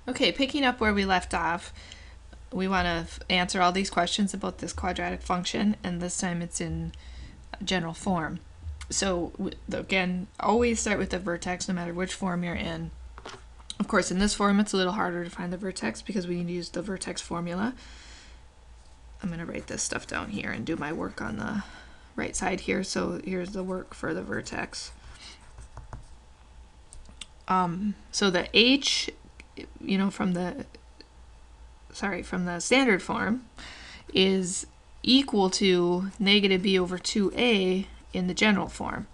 Okay, picking up where we left off, we want to answer all these questions about this quadratic function, and this time it's in general form. So again, always start with the vertex no matter which form you're in. Of course, in this form it's a little harder to find the vertex because we need to use the vertex formula. I'm going to write this stuff down here and do my work on the right side here. So here's the work for the vertex. So the h, from the standard form is equal to negative b over 2a in the general form.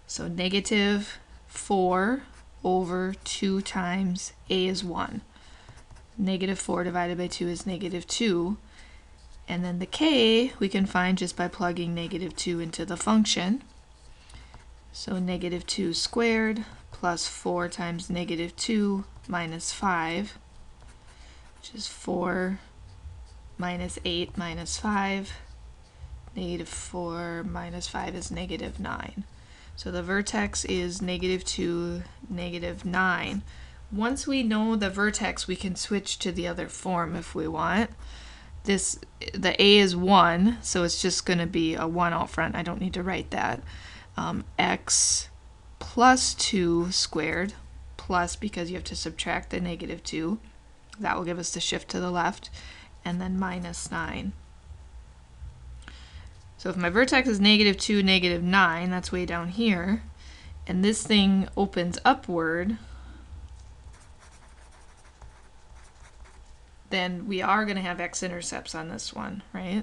So negative 4 over 2 times a is 1. Negative 4 divided by 2 is negative 2. And then the k we can find just by plugging negative 2 into the function. So negative 2 squared plus 4 times negative 2 minus 5, which is 4 minus 8 minus 5. Negative 4 minus 5 is negative 9. So the vertex is negative 2, negative 9. Once we know the vertex, we can switch to the other form if we want. The a is 1, so it's just going to be a 1 out front. I don't need to write that. X plus 2 squared, plus, because you have to subtract the negative 2. That will give us the shift to the left, and then minus 9. So if my vertex is negative 2, negative 9, that's way down here, and this thing opens upward, then we are going to have x-intercepts on this one, right?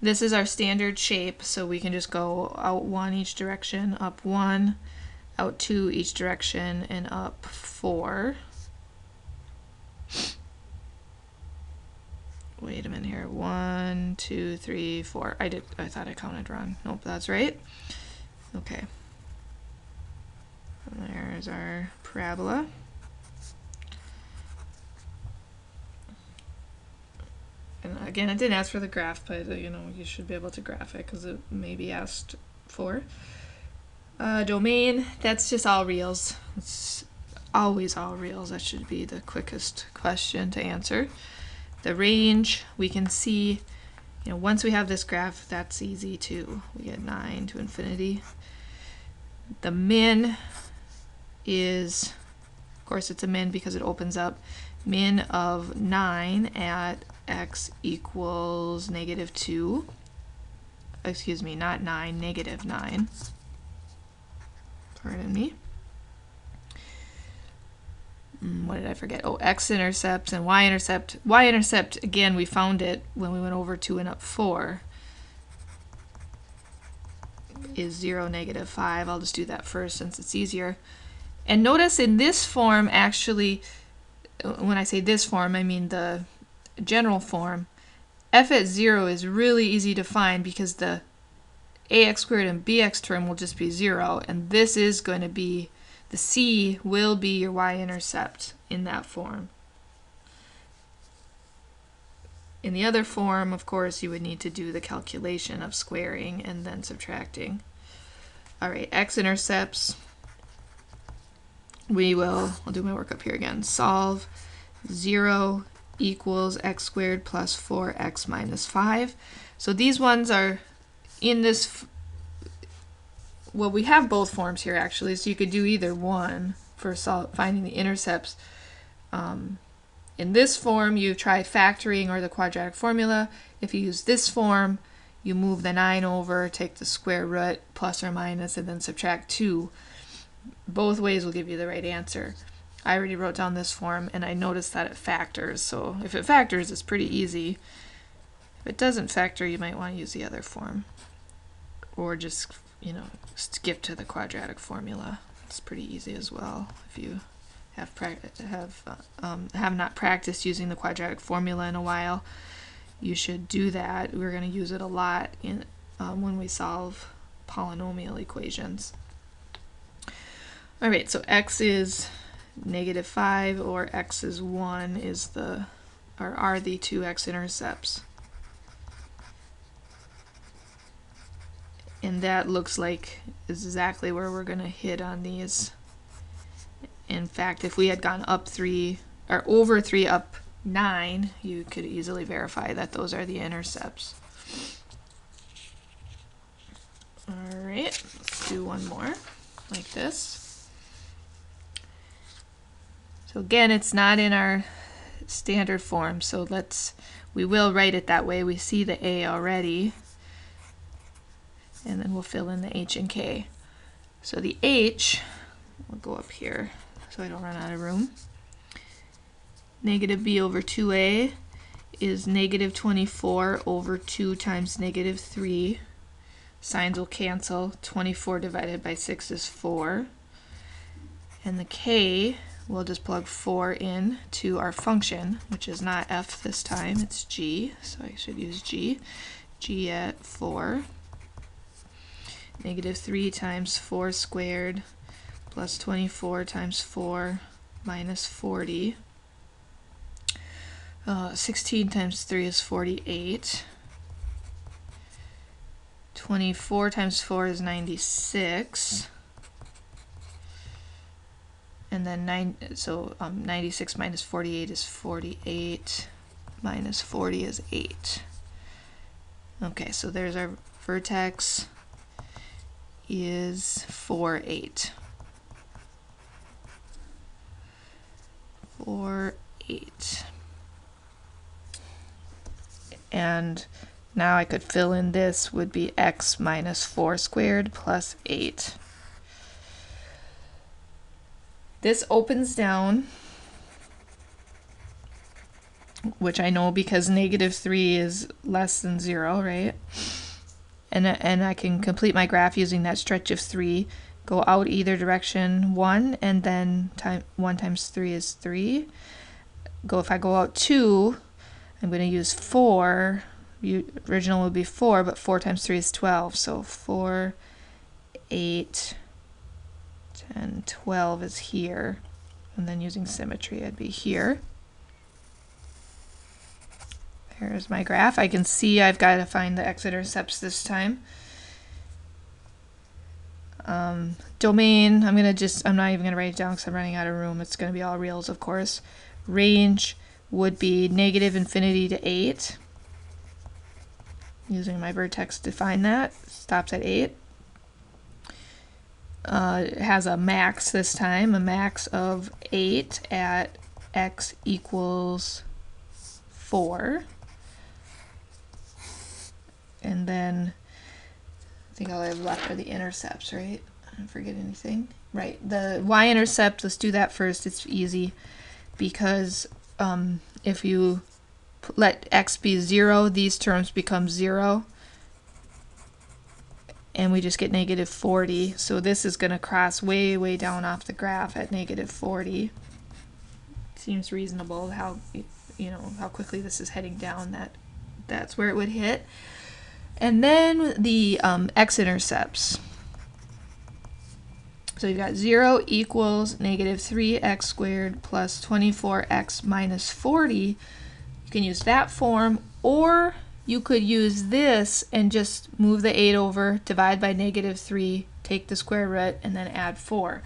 This is our standard shape, so we can just go out 1 each direction, up 1, out 2 each direction, and up 4. Wait a minute here. 1, 2, 3, 4. I thought I counted wrong. Nope, that's right. Okay. And there's our parabola. And again, I didn't ask for the graph, but you should be able to graph it because it may be asked for. Domain, that's just all reals. It's always all reals. That should be the quickest question to answer. The range, we can see, once we have this graph, that's easy too. We get 9 to infinity. The min is, of course it's a min because it opens up, min of 9 at x equals negative 2. Excuse me, not 9, negative 9. Pardon me. What did I forget? Oh, x-intercept and y-intercept. Y-intercept, again, we found it when we went over 2 and up 4, is 0, negative 5. I'll just do that first since it's easier. And notice in this form, actually, when I say this form, I mean the general form, f at 0 is really easy to find because the ax squared and bx term will just be 0, and this is going to be, the c will be your y-intercept in that form. In the other form, of course, you would need to do the calculation of squaring and then subtracting. All right, x-intercepts. I'll do my work up here again. Solve 0 equals x squared plus 4x minus 5. So these ones are in this, well, we have both forms here actually, so you could do either one for finding the intercepts. In this form, you tried factoring or the quadratic formula. If you use this form, you move the 9 over, take the square root, plus or minus, and then subtract 2. Both ways will give you the right answer. I already wrote down this form, and I noticed that it factors. So if it factors, it's pretty easy. If it doesn't factor, you might want to use the other form. Or just, skip to the quadratic formula. It's pretty easy as well. If you have not practiced using the quadratic formula in a while, you should do that. We're going to use it a lot in when we solve polynomial equations. All right, so x is negative 5 or x is 1 are the two x-intercepts. And that looks like exactly where we're going to hit on these. In fact, if we had gone up 3, or over 3 up 9, you could easily verify that those are the intercepts. All right, let's do one more like this. So again, it's not in our standard form, so we will write it that way. We see the A already, and then we'll fill in the H and K. So the H, we'll go up here so I don't run out of room. Negative b over 2a is negative 24 over 2 times negative 3. Signs will cancel. 24 divided by 6 is 4. And the k, we'll just plug 4 in to our function, which is not f this time, it's g, so I should use g. G at 4. Negative 3 times 4 squared plus 24 times 4 minus 40. 16 times 3 is 48. 24 times 4 is 96. And then 96 minus 48 is 48. Minus 40 is 8. Okay, so there's our vertex is 4, 8. 4, 8. And now I could fill in this would be x minus 4 squared plus 8. This opens down, which I know because negative 3 is less than 0, right? And I can complete my graph using that stretch of 3. Go out either direction 1, and then 1 times 3 is 3. If I go out 2, I'm going to use 4. Original would be 4, but 4 times 3 is 12. So 4, 8, 10, 12 is here. And then using symmetry, I'd be here. Here's my graph. I can see I've got to find the x-intercepts this time. Domain, I'm not even going to write it down because I'm running out of room. It's going to be all reals, of course. Range would be negative infinity to 8. Using my vertex to find that. Stops at 8. It has a max this time, a max of 8 at x equals 4. And then I think all I have left are the intercepts, right? I didn't forget anything. Right, the y-intercept, let's do that first. It's easy because if you let x be 0, these terms become 0. And we just get negative 40. So this is going to cross way, way down off the graph at negative 40. Seems reasonable how quickly this is heading down. That's where it would hit. And then the x-intercepts. So you've got 0 equals negative 3x squared plus 24x minus 40. You can use that form, or you could use this and just move the 8 over, divide by negative 3, take the square root, and then add 4.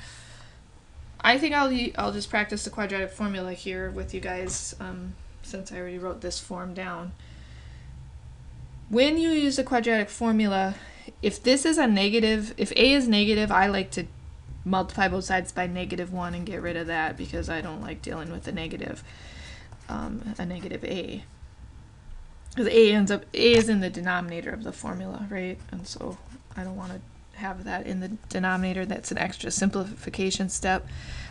I think I'll just practice the quadratic formula here with you guys since I already wrote this form down. When you use the quadratic formula, if this is a negative, if a is negative, I like to multiply both sides by -1 and get rid of that because I don't like dealing with a negative a. Because a is in the denominator of the formula, right? And so I don't want to have that in the denominator. That's an extra simplification step.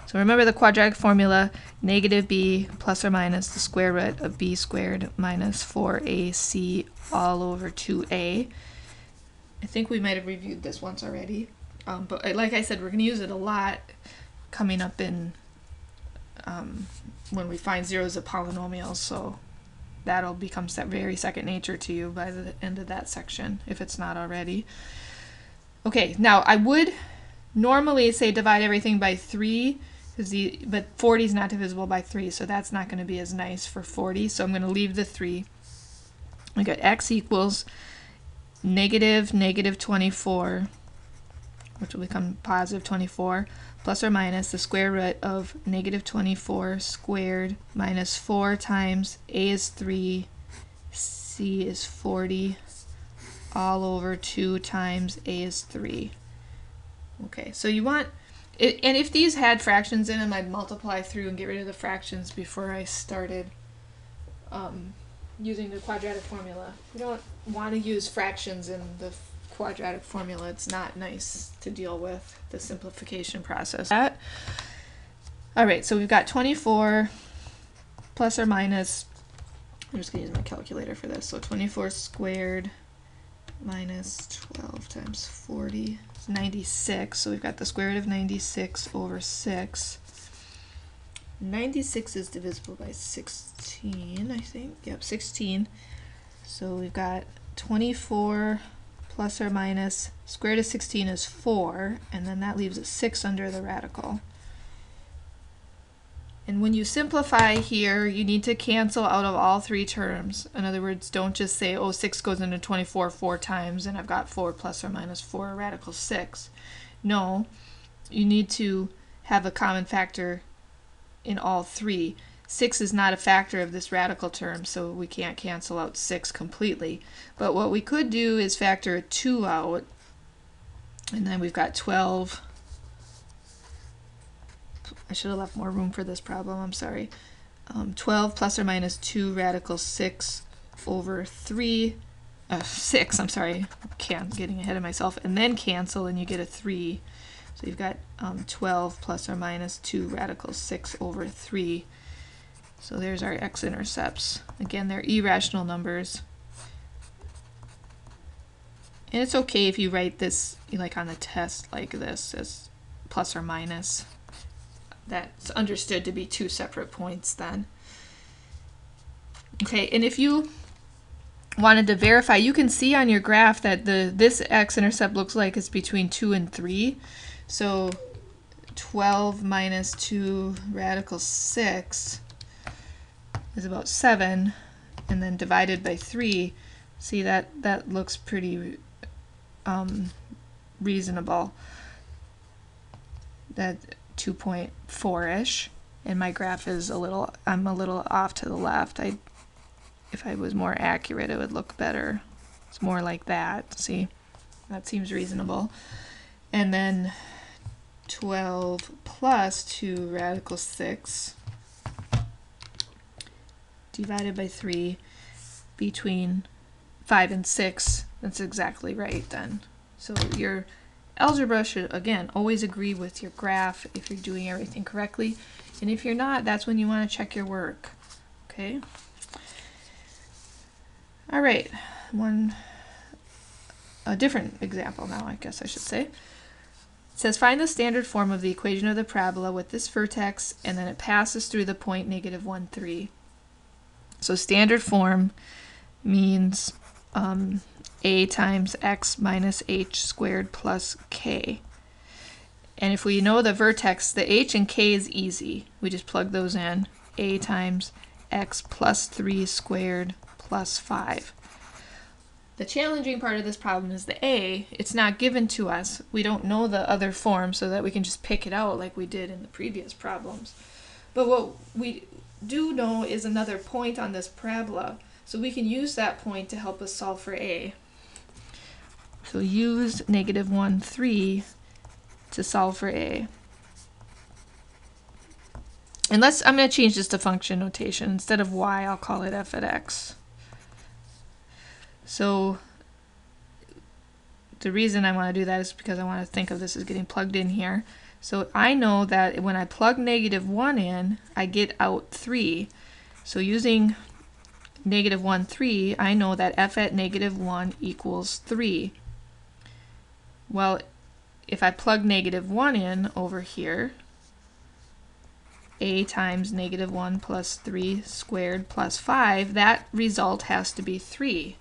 So remember the quadratic formula, negative b plus or minus the square root of b squared minus 4ac all over 2a. I think we might have reviewed this once already. But like I said, we're going to use it a lot coming up in when we find zeros of polynomials. So that'll become very second nature to you by the end of that section, if it's not already. Okay, now I would normally say divide everything by 3, but 40 is not divisible by 3, so that's not going to be as nice for 40. So I'm going to leave the 3. I got x equals negative 24 which will become positive 24, plus or minus the square root of negative 24 squared minus 4 times a is 3, c is 40, all over 2 times a is 3. Okay, so you want, and if these had fractions in them, I'd multiply through and get rid of the fractions before I started using the quadratic formula. You don't want to use fractions in the quadratic formula. It's not nice to deal with the simplification process. Alright, so we've got 24 plus or minus, I'm just going to use my calculator for this, so 24 squared minus 12 times 40 is 96, so we've got the square root of 96 over 6. 96 is divisible by 16, I think. Yep, 16. So we've got 24 plus or minus square root of 16 is 4, and then that leaves a 6 under the radical. And when you simplify here, you need to cancel out of all three terms. In other words, don't just say, oh, 6 goes into 24 4 times, and I've got 4 plus or minus 4 radical 6. No, you need to have a common factor in all three. 6 is not a factor of this radical term, so we can't cancel out 6 completely. But what we could do is factor a 2 out, and then we've got 12. I should have left more room for this problem, I'm sorry. 12 plus or minus 2 radical 6 over 3, 6, I'm sorry, getting ahead of myself, and then cancel and you get a 3. So you've got 12 plus or minus 2 radical 6 over 3. So there's our x-intercepts. Again, they're irrational numbers. And it's okay if you write this like on the test like this as plus or minus. That's understood to be two separate points then. Okay, and if you wanted to verify, you can see on your graph that this x-intercept looks like it's between 2 and 3. So 12 minus 2 radical 6 is about 7, and then divided by 3, see that looks pretty reasonable. That 2.4-ish, and my graph is I'm a little off to the left. If I was more accurate, it would look better. It's more like that. See, that seems reasonable. And then 12 plus 2 radical 6 divided by 3 between 5 and 6. That's exactly right then. So your algebra should, again, always agree with your graph if you're doing everything correctly. And if you're not, that's when you want to check your work. Okay? All right, a different example now, I guess I should say. It says find the standard form of the equation of the parabola with this vertex, and then it passes through the point negative 1, 3. So standard form means a times x minus h squared plus k. And if we know the vertex, the h and k is easy. We just plug those in. A times x plus 3 squared plus 5. The challenging part of this problem is the a. It's not given to us. We don't know the other form so that we can just pick it out like we did in the previous problems. But what we do know is another point on this parabola. So we can use that point to help us solve for a. So use negative 1, 3 to solve for a. And I'm going to change this to function notation. Instead of y, I'll call it f at x. So the reason I want to do that is because I want to think of this as getting plugged in here. So I know that when I plug negative 1 in, I get out 3. So using negative 1, 3, I know that f at negative 1 equals 3. Well, if I plug negative 1 in over here, a times negative 1 plus 3 squared plus 5, that result has to be 3.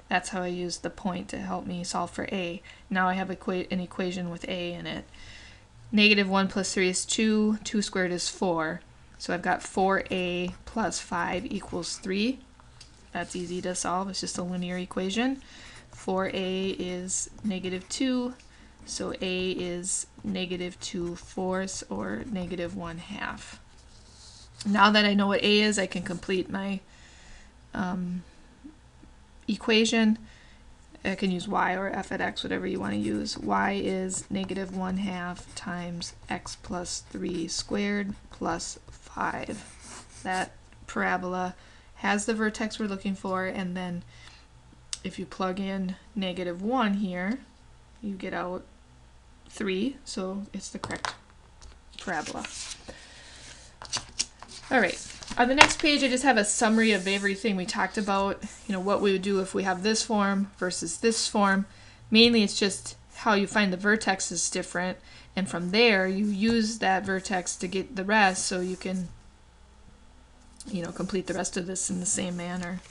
That's how I use the point to help me solve for a. Now I have an equation with a in it. Negative 1 plus 3 is 2. 2 squared is 4. So I've got 4a plus 5 equals 3. That's easy to solve. It's just a linear equation. 4a is negative 2 So A is -2/4 or -1/2. Now that I know what A is, I can complete my equation. I can use y or f at x, whatever you want to use. Y is -1/2 times x plus 3 squared plus 5. That parabola has the vertex we're looking for, and then if you plug in -1 here, you get out 3, so it's the correct parabola. All right. On the next page, I just have a summary of everything we talked about, what we would do if we have this form versus this form. Mainly, it's just how you find the vertex is different, and from there, you use that vertex to get the rest, so you can, complete the rest of this in the same manner.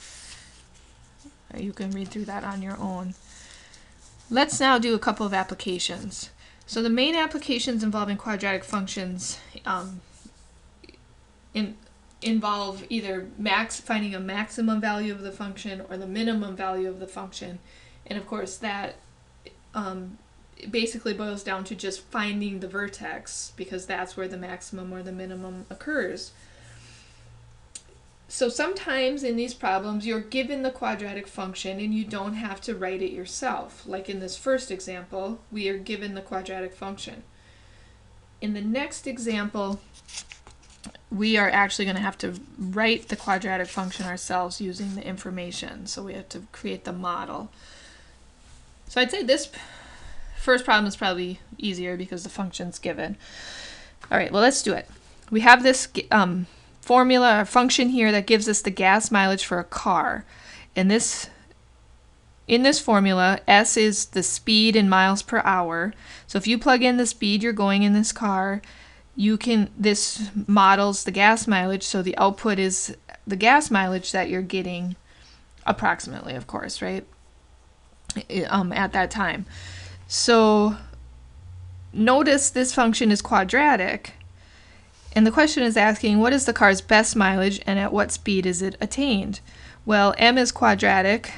You can read through that on your own. Let's now do a couple of applications. So the main applications involving quadratic functions involve either finding a maximum value of the function or the minimum value of the function. And of course that basically boils down to just finding the vertex, because that's where the maximum or the minimum occurs. So sometimes in these problems you're given the quadratic function and you don't have to write it yourself. Like in this first example, we are given the quadratic function. In the next example, we are actually going to have to write the quadratic function ourselves using the information. So we have to create the model. So I'd say this first problem is probably easier because the function's given. All right, well, let's do it. We have this formula or function here that gives us the gas mileage for a car. And in this formula, S is the speed in miles per hour. So if you plug in the speed you're going in this car, this models the gas mileage, so the output is the gas mileage that you're getting approximately, of course, right? At that time. So notice this function is quadratic, and the question is asking what is the car's best mileage and at what speed is it attained? Well, m is quadratic,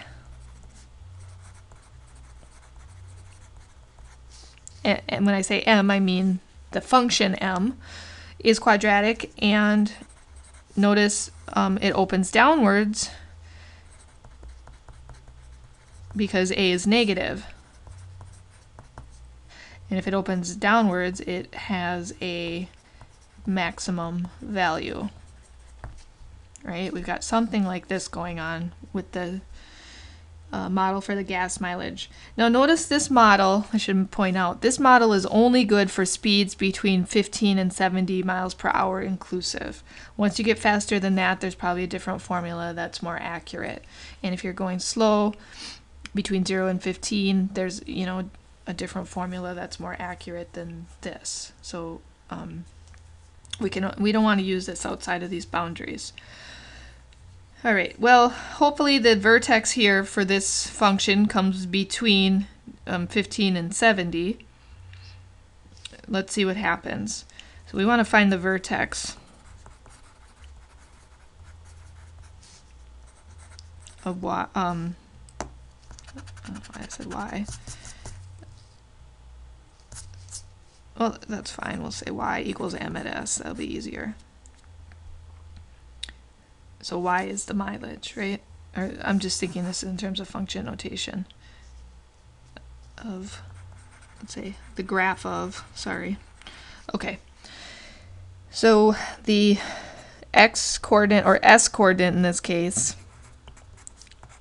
and when I say m, I mean the function m is quadratic, and notice it opens downwards because a is negative. And if it opens downwards, it has a maximum value. Right? We've got something like this going on with the model for the gas mileage. Now notice this model, I should point out, this model is only good for speeds between 15 and 70 miles per hour inclusive. Once you get faster than that, there's probably a different formula that's more accurate. And if you're going slow, between 0 and 15, there's a different formula that's more accurate than this. So we don't want to use this outside of these boundaries. All right, well, hopefully the vertex here for this function comes between 15 and 70. Let's see what happens. So we want to find the vertex of y. I said y. Well, that's fine. We'll say y equals m at s. That'll be easier. So y is the mileage, right? Or I'm just thinking this in terms of function notation of, let's say, the graph of, sorry. Okay. So the x coordinate, or s coordinate in this case,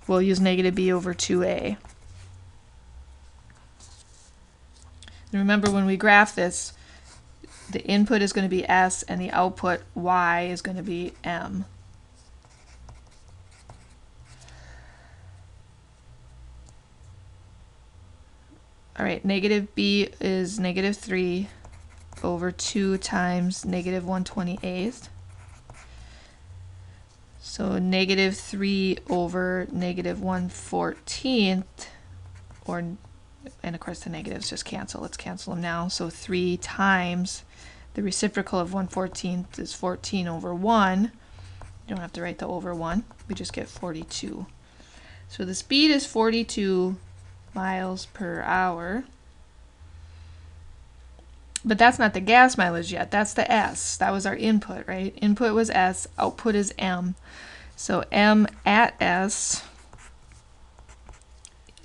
we'll use -b over 2a. And remember, when we graph this, the input is going to be s and the output y is going to be m. All right, -b is -3 over 2 times -1/28. So -3 over -1/14, and of course the negatives just cancel. Let's cancel them now. So 3 times the reciprocal of 1/14 is 14 over 1. You don't have to write the over 1. We just get 42. So the speed is 42 miles per hour. But that's not the gas mileage yet. That's the S. That was our input, right? Input was S, output is M. So M at S,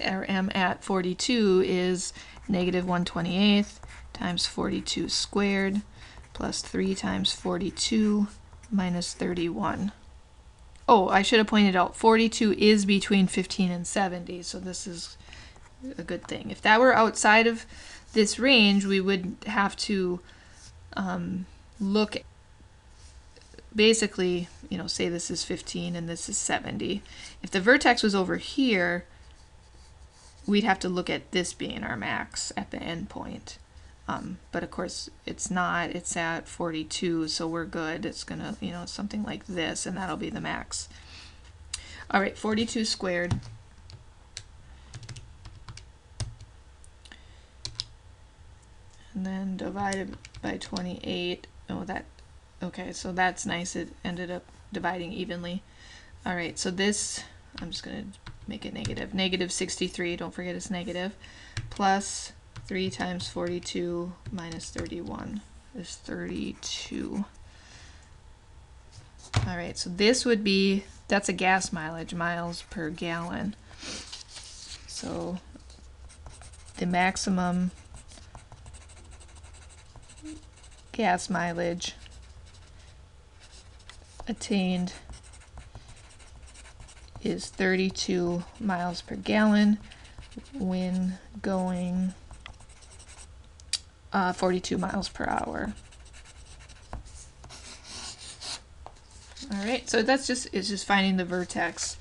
or M at 42 is negative 1/28 times 42 squared plus 3 times 42 minus 31. Oh, I should have pointed out 42 is between 15 and 70, so this is a good thing. If that were outside of this range, we would have to look, basically, you know, say this is 15 and this is 70. If the vertex was over here, we'd have to look at this being our max at the end point. But of course it's not, it's at 42, so we're good. It's gonna, you know, something like this, and that'll be the max. All right, 42 squared. And then divided by 28. Oh, that, okay, so that's nice. It ended up dividing evenly. All right, so this, I'm just gonna make it negative. Negative 63, don't forget it's negative, plus 3 times 42 minus 31 is 32. All right, so this would be, that's a gas mileage, miles per gallon. So the maximum gas mileage attained is 32 miles per gallon when going 42 miles per hour. All right, so that's just, it's just finding the vertex.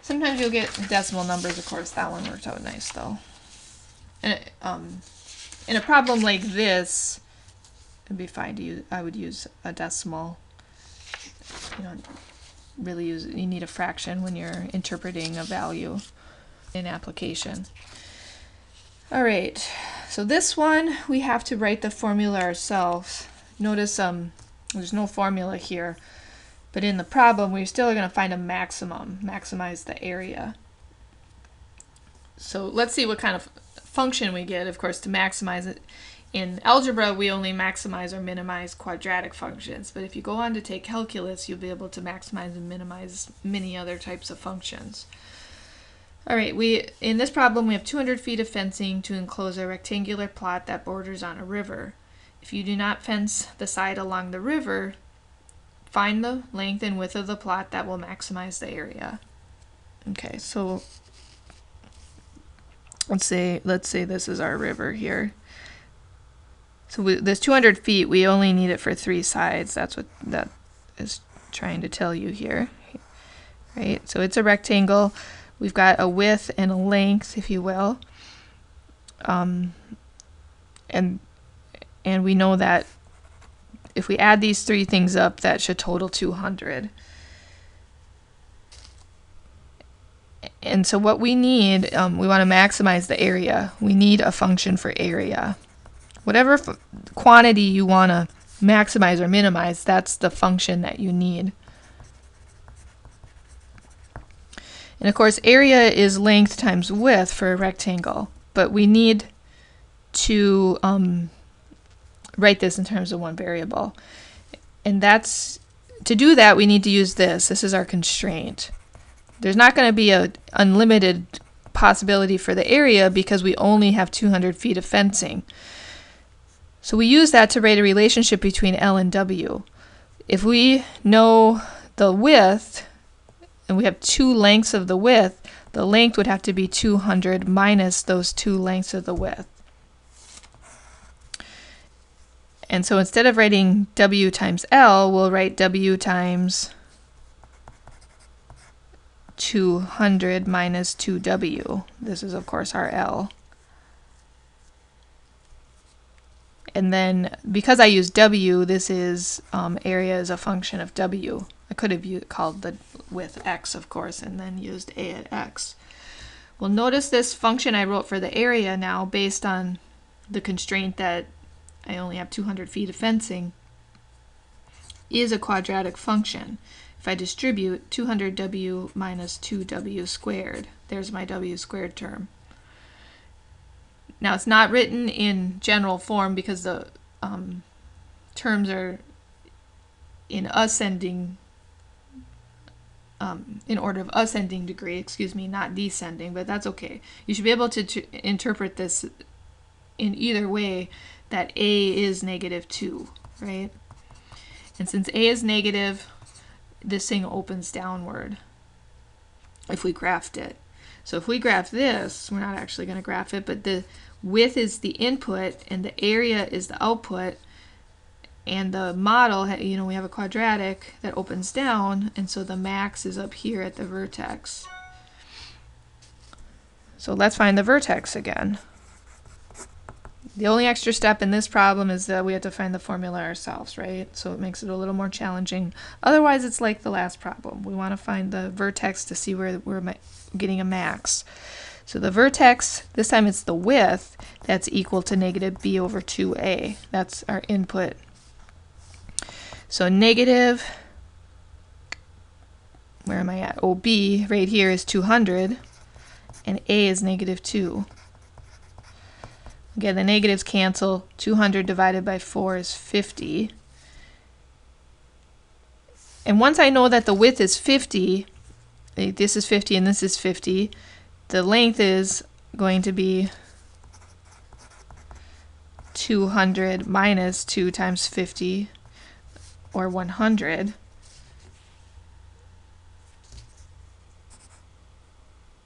Sometimes you'll get decimal numbers, of course. That one worked out nice though. And in a problem like this, it'd be fine to use, I would use a decimal. You don't really use, you need a fraction when you're interpreting a value in application. All right, so this one we have to write the formula ourselves. Notice there's no formula here, but in the problem we're still going to find a maximum, maximize the area. So let's see what kind of function we get, of course, to maximize it. In algebra, we only maximize or minimize quadratic functions, but if you go on to take calculus, you'll be able to maximize and minimize many other types of functions. All right, in this problem, we have 200 feet of fencing to enclose a rectangular plot that borders on a river. If you do not fence the side along the river, find the length and width of the plot that will maximize the area. Okay, so let's say this is our river here. So this 200 feet, we only need it for 3 sides. That's what that is trying to tell you here, right? So it's a rectangle. We've got a width and a length, if you will. And we know that if we add these 3 things up, that should total 200. And so what we need, we want to maximize the area. We need a function for area. Whatever quantity you want to maximize or minimize, that's the function that you need. And of course, area is length times width for a rectangle, but we need to write this in terms of one variable. And that's, to do that, we need to use this. This is our constraint. There's not going to be an unlimited possibility for the area because we only have 200 feet of fencing. So we use that to write a relationship between L and W. If we know the width, and we have 2 lengths of the width, the length would have to be 200 minus those 2 lengths of the width. And so instead of writing W times L, we'll write W times 200 minus 2W. This is, of course, our L. And then, because I use W, this is area is a function of W. I could have called the width X, of course, and then used A at X. Well, notice this function I wrote for the area now, based on the constraint that I only have 200 feet of fencing, is a quadratic function. If I distribute 200W minus 2W squared, there's my W squared term. Now it's not written in general form because the terms are in ascending, in order of ascending degree, excuse me, not descending, but that's okay. You should be able to interpret this in either way, that a is -2, right? And since a is negative, this thing opens downward if we graphed it. So if we graph this, we're not actually going to graph it, but the width is the input and the area is the output. And the model, you know, we have a quadratic that opens down, and so the max is up here at the vertex. So let's find the vertex again. The only extra step in this problem is that we have to find the formula ourselves, right? So it makes it a little more challenging. Otherwise, it's like the last problem. We want to find the vertex to see where we're getting a max. So the vertex, this time it's the width, that's equal to -b/2a. That's our input. So negative, where am I at? OB right here is 200, and A is -2. Again, the negatives cancel. 200 divided by 4 is 50. And once I know that the width is 50, this is 50 and this is 50, the length is going to be 200 minus 2 times 50, or 100.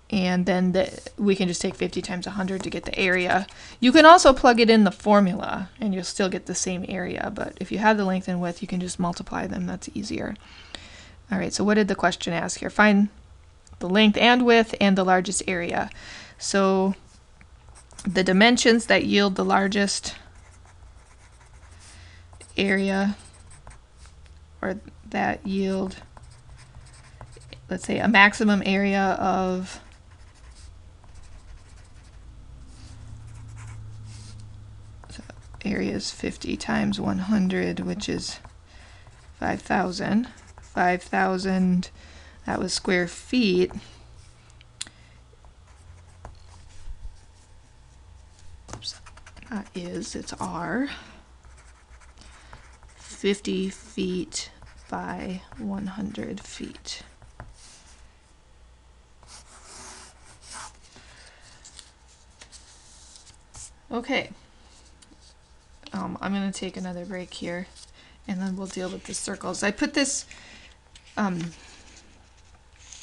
And then we can just take 50 times 100 to get the area. You can also plug it in the formula and you'll still get the same area, but if you have the length and width, you can just multiply them. That's easier. All right, so what did the question ask here? Find the length and width and the largest area. So the dimensions that yield the largest area, or that yield, let's say, a maximum area of area is 50 times 100, which is 5,000. 5,000, that was square feet. Oops, that is, it's R. 50 feet by 100 feet. Okay. I'm going to take another break here, and then we'll deal with the circles. I put this in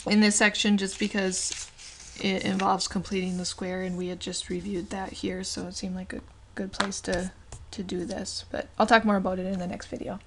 this section just because it involves completing the square, and we had just reviewed that here, so it seemed like a good place to do this. But I'll talk more about it in the next video.